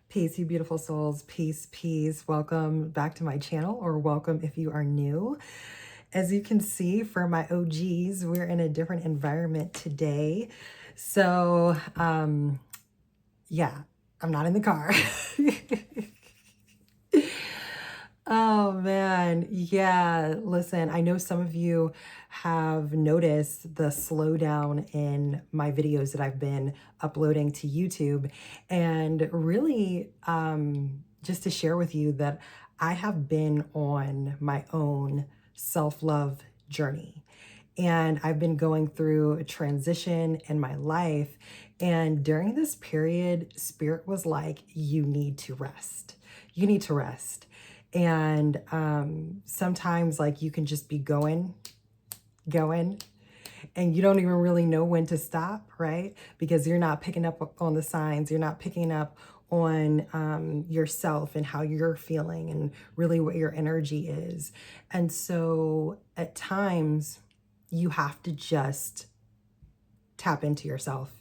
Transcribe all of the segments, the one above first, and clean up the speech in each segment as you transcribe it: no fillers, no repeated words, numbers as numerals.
Peace, you beautiful souls. Peace, peace. Welcome back to my channel, or welcome if you are new. As you can see, for my OGs, we're in a different environment today. So, yeah, I'm not in the car. Oh man, yeah. Listen, I know some of you have noticed the slowdown in my videos that I've been uploading to YouTube. And really, just to share with you that I have been on my own self-love journey. And I've been going through a transition in my life. And during this period, Spirit was like, you need to rest. You need to rest. And sometimes like you can just be going, and you don't even really know when to stop, right? Because you're not picking up on the signs. You're not picking up on yourself and how you're feeling and really what your energy is. And so at times you have to just tap into yourself.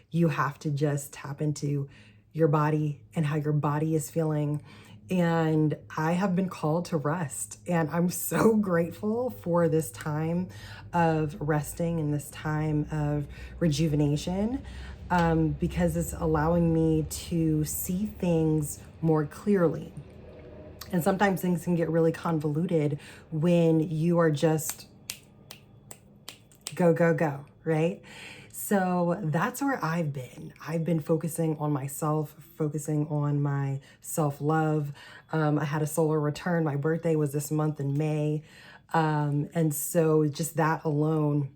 You have to just tap into your body and how your body is feeling. And I have been called to rest. And I'm so grateful for this time of resting and this time of rejuvenation, because it's allowing me to see things more clearly. And sometimes things can get really convoluted when you are just go, go, go, right? So that's where I've been. I've been focusing on myself, focusing on my self-love. I had a solar return. My birthday was this month in May. And so just that alone,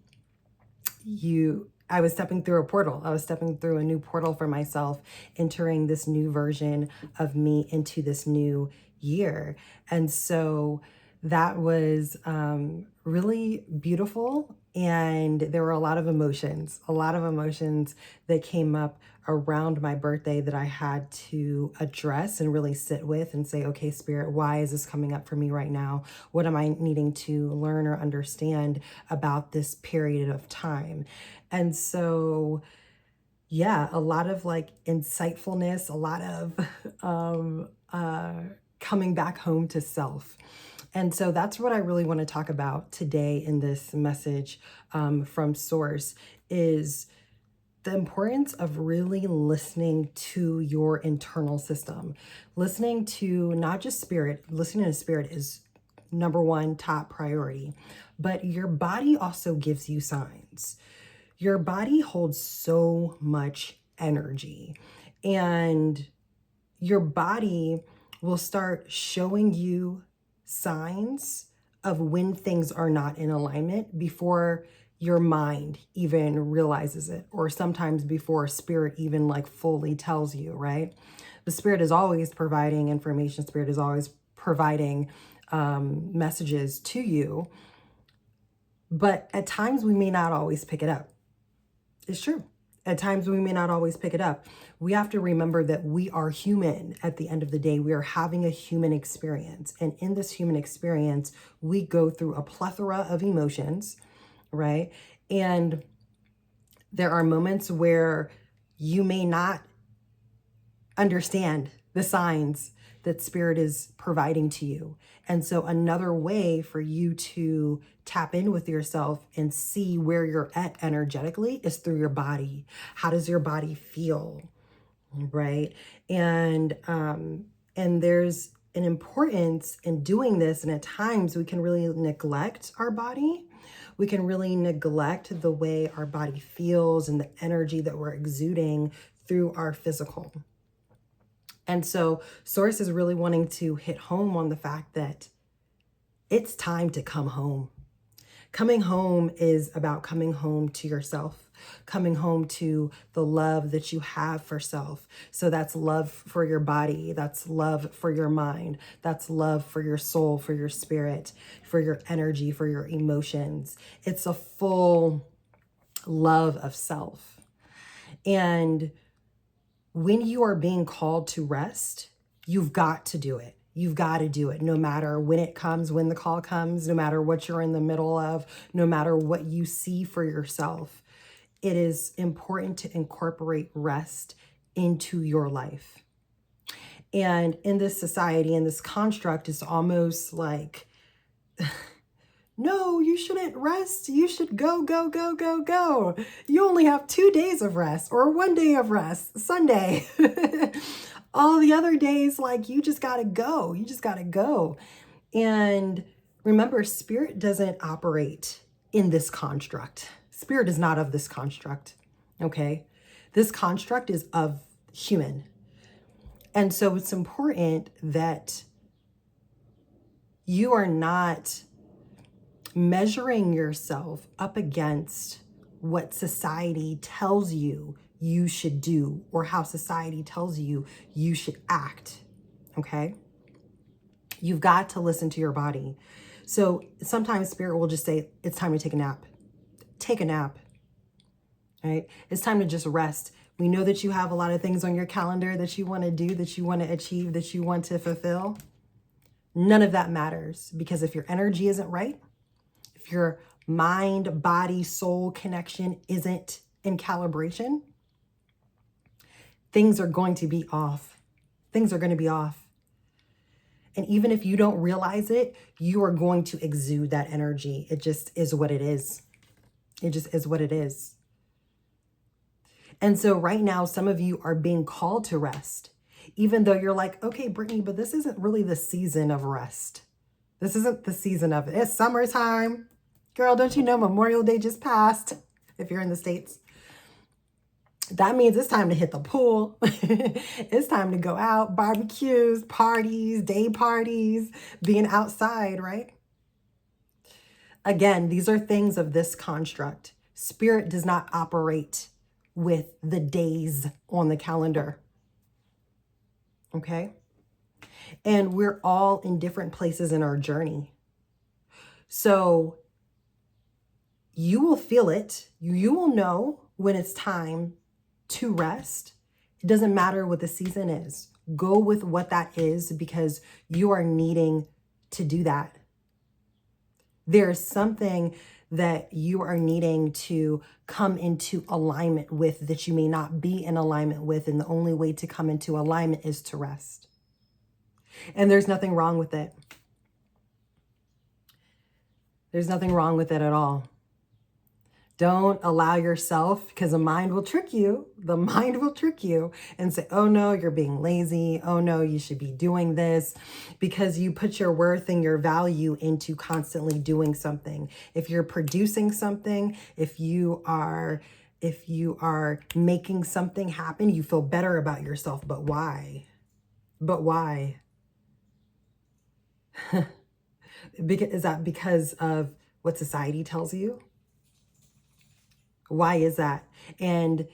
I was stepping through a portal. I was stepping through a new portal for myself, entering this new version of me into this new year. And so that was really beautiful. And there were a lot of emotions that came up around my birthday that I had to address and really sit with and say, okay, Spirit, why is this coming up for me right now? What am I needing to learn or understand about this period of time? And so, yeah, a lot of like insightfulness, a lot of coming back home to self. And so that's what I really want to talk about today in this message from Source, is the importance of really listening to your internal system. Listening to not just spirit, listening to spirit is number one, top priority, but your body also gives you signs. Your body holds so much energy, and your body will start showing you signs of when things are not in alignment before your mind even realizes it, or sometimes before spirit even like fully tells you, right? The spirit is always providing information. Spirit is always providing messages to you, but at times we may not always pick it up. It's true. At times we may not always pick it up. We have to remember that we are human at the end of the day. We are having a human experience. And in this human experience, we go through a plethora of emotions, right? And there are moments where you may not understand the signs that spirit is providing to you. And so another way for you to tap in with yourself and see where you're at energetically is through your body. How does your body feel? Right? And there's an importance in doing this. And at times we can really neglect our body. We can really neglect the way our body feels and the energy that we're exuding through our physical. And so Source is really wanting to hit home on the fact that it's time to come home. Coming home is about coming home to yourself, coming home to the love that you have for self. So that's love for your body. That's love for your mind. That's love for your soul, for your spirit, for your energy, for your emotions. It's a full love of self. And when you are being called to rest, you've got to do it. You've got to do it no matter when it comes, when the call comes, no matter what you're in the middle of, no matter what you see for yourself. It is important to incorporate rest into your life. And in this society, in this construct, it's almost like, no, you shouldn't rest. You should go, go, go, go, go. You only have 2 days of rest or 1 day of rest, Sunday. All the other days, like, you just got to go. You just got to go. And remember, spirit doesn't operate in this construct. Spirit is not of this construct, okay? This construct is of human. And so it's important that you are not measuring yourself up against what society tells you you should do or how society tells you you should act, okay? You've got to listen to your body. So sometimes spirit will just say, it's time to take a nap. Take a nap, right? It's time to just rest. We know that you have a lot of things on your calendar that you want to do, that you want to achieve, that you want to fulfill. None of that matters, because if your energy isn't right, if your mind, body, soul connection isn't in calibration, things are going to be off. Things are going to be off. And even if you don't realize it, you are going to exude that energy. It just is what it is. It just is what it is. And so right now, some of you are being called to rest, even though you're like, okay, Brittany, but this isn't really the season of rest. This isn't the season of it. It's summertime. Girl, don't you know Memorial Day just passed? If you're in the States, that means it's time to hit the pool. It's time to go out, barbecues, parties, day parties, being outside, right? Again, these are things of this construct. Spirit does not operate with the days on the calendar. Okay? And we're all in different places in our journey. So you will feel it. You will know when it's time to rest. It doesn't matter what the season is. Go with what that is, because you are needing to do that. There's something that you are needing to come into alignment with that you may not be in alignment with. And the only way to come into alignment is to rest. And there's nothing wrong with it. There's nothing wrong with it at all. Don't allow yourself, because the mind will trick you. The mind will trick you and say, oh no, you're being lazy. Oh no, you should be doing this, because you put your worth and your value into constantly doing something. If you're producing something, if you are making something happen, you feel better about yourself. But why? But why? Is that because of what society tells you? Why is that? And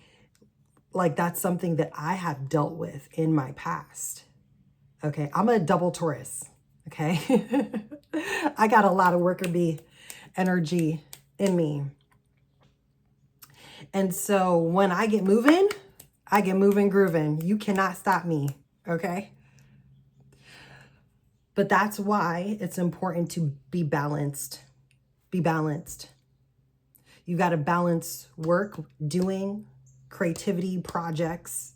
like, that's something that I have dealt with in my past. Okay. I'm a double Taurus. Okay. I got a lot of worker bee energy in me. And so when I get moving grooving. You cannot stop me. Okay. But that's why it's important to be balanced. Be balanced. You got to balance work, doing creativity projects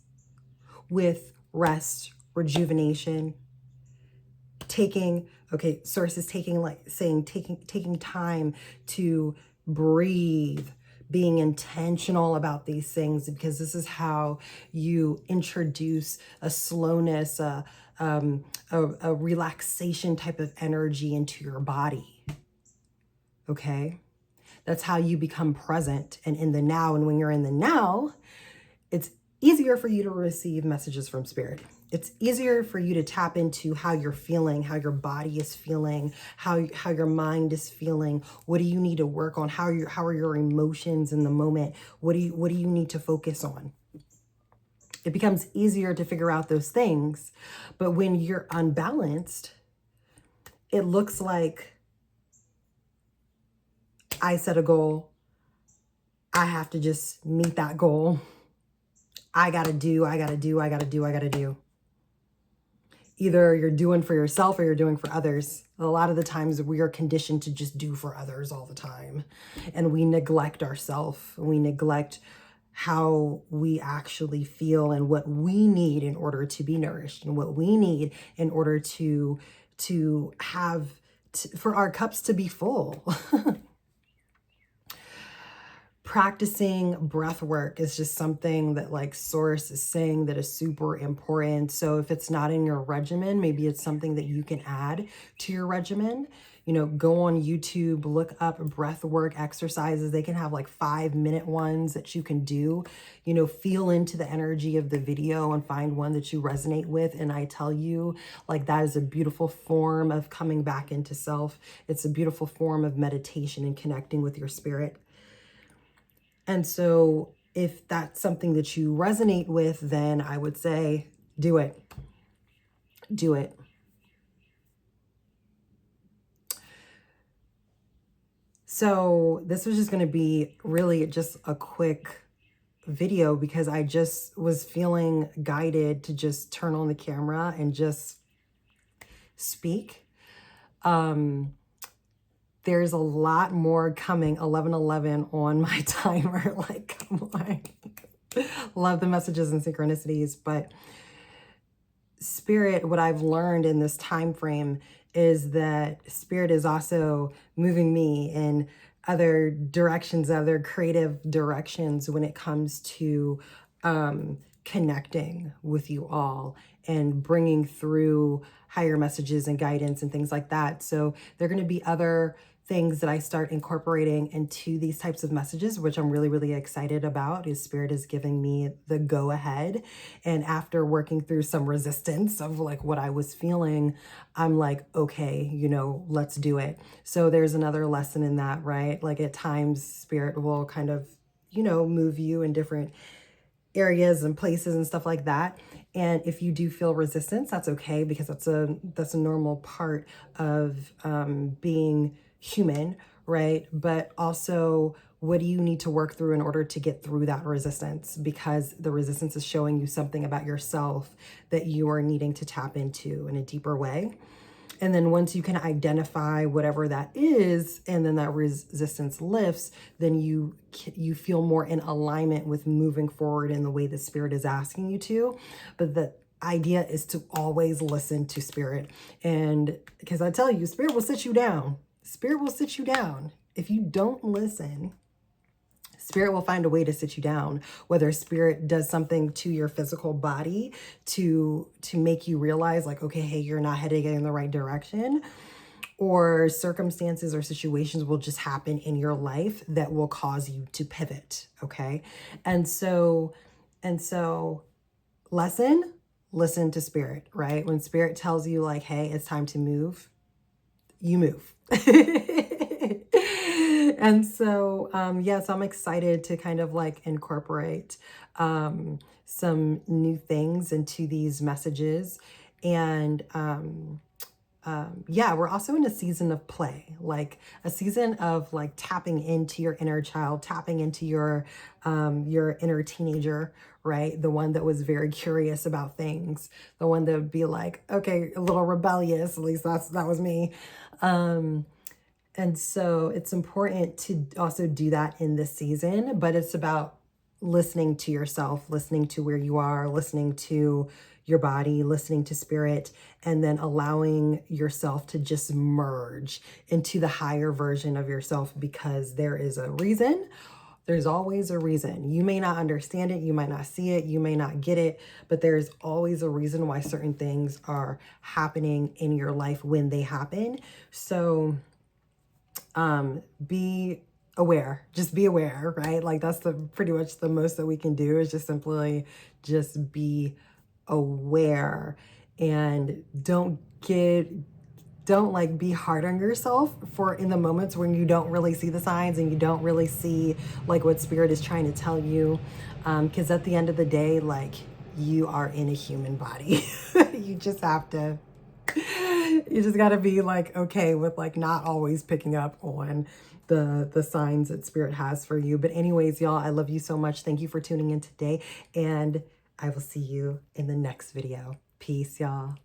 with rest, rejuvenation, taking time to breathe, being intentional about these things, because this is how you introduce a slowness, a relaxation type of energy into your body. Okay. That's how you become present and in the now. And when you're in the now, it's easier for you to receive messages from spirit. It's easier for you to tap into how you're feeling, how your body is feeling, how your mind is feeling. What do you need to work on? How are your emotions in the moment? What do you need to focus on? It becomes easier to figure out those things. But when you're unbalanced, it looks like, I set a goal. I have to just meet that goal. I gotta do. Either you're doing for yourself or you're doing for others. A lot of the times we are conditioned to just do for others all the time. And we neglect ourselves. We neglect how we actually feel and what we need in order to be nourished and what we need in order to have for our cups to be full. Practicing breath work is just something that like Source is saying that is super important. So if it's not in your regimen, maybe it's something that you can add to your regimen. You know, go on YouTube, look up breath work exercises. They can have like 5-minute ones that you can do. You know, feel into the energy of the video and find one that you resonate with. And I tell you, like, that is a beautiful form of coming back into self. It's a beautiful form of meditation and connecting with your spirit. And so if that's something that you resonate with, then I would say, do it. Do it. So this was just going to be really just a quick video because I just was feeling guided to just turn on the camera and just speak. There's a lot more coming, 11:11 on my timer. Like, come on. Love the messages and synchronicities, but Spirit, what I've learned in this time frame is that Spirit is also moving me in other directions, other creative directions when it comes to connecting with you all and bringing through higher messages and guidance and things like that. So there are going to be other things that I start incorporating into these types of messages, which I'm really, really excited about. Is Spirit is giving me the go ahead. And after working through some resistance of like what I was feeling, I'm like, okay, you know, let's do it. So there's another lesson in that, right? Like at times Spirit will kind of, you know, move you in different areas and places and stuff like that. And if you do feel resistance, that's okay, because that's a normal part of being human, right? But also, what do you need to work through in order to get through that resistance? Because the resistance is showing you something about yourself that you are needing to tap into in a deeper way. And then once you can identify whatever that is, and then that resistance lifts, then you feel more in alignment with moving forward in the way the Spirit is asking you to. But the idea is to always listen to Spirit. And because I tell you, Spirit will sit you down. Spirit will sit you down. If you don't listen, Spirit will find a way to sit you down, whether Spirit does something to your physical body to make you realize like, okay, hey, you're not heading in the right direction, or circumstances or situations will just happen in your life that will cause you to pivot. Okay. And so listen to Spirit, right? When Spirit tells you like, hey, it's time to move, you move. And so, yes, I'm excited to kind of like incorporate some new things into these messages. And yeah, we're also in a season of play, like a season of like tapping into your inner child, tapping into your inner teenager, right? The one that was very curious about things, the one that would be like, okay, a little rebellious, at least that was me. And so it's important to also do that in this season, but it's about listening to yourself, listening to where you are, listening to your body, listening to Spirit, and then allowing yourself to just merge into the higher version of yourself, because there is a reason. There's always a reason. You may not understand it, you might not see it, you may not get it, but there's always a reason why certain things are happening in your life when they happen. So be aware, just be aware, right? Like that's pretty much the most that we can do, is just simply just be aware, and don't like be hard on yourself for in the moments when you don't really see the signs and you don't really see like what Spirit is trying to tell you. Because at the end of the day, like, you are in a human body. You just have to, you just got to be like, okay with like not always picking up on the signs that Spirit has for you. But anyways, y'all, I love you so much. Thank you for tuning in today, and I will see you in the next video. Peace, y'all.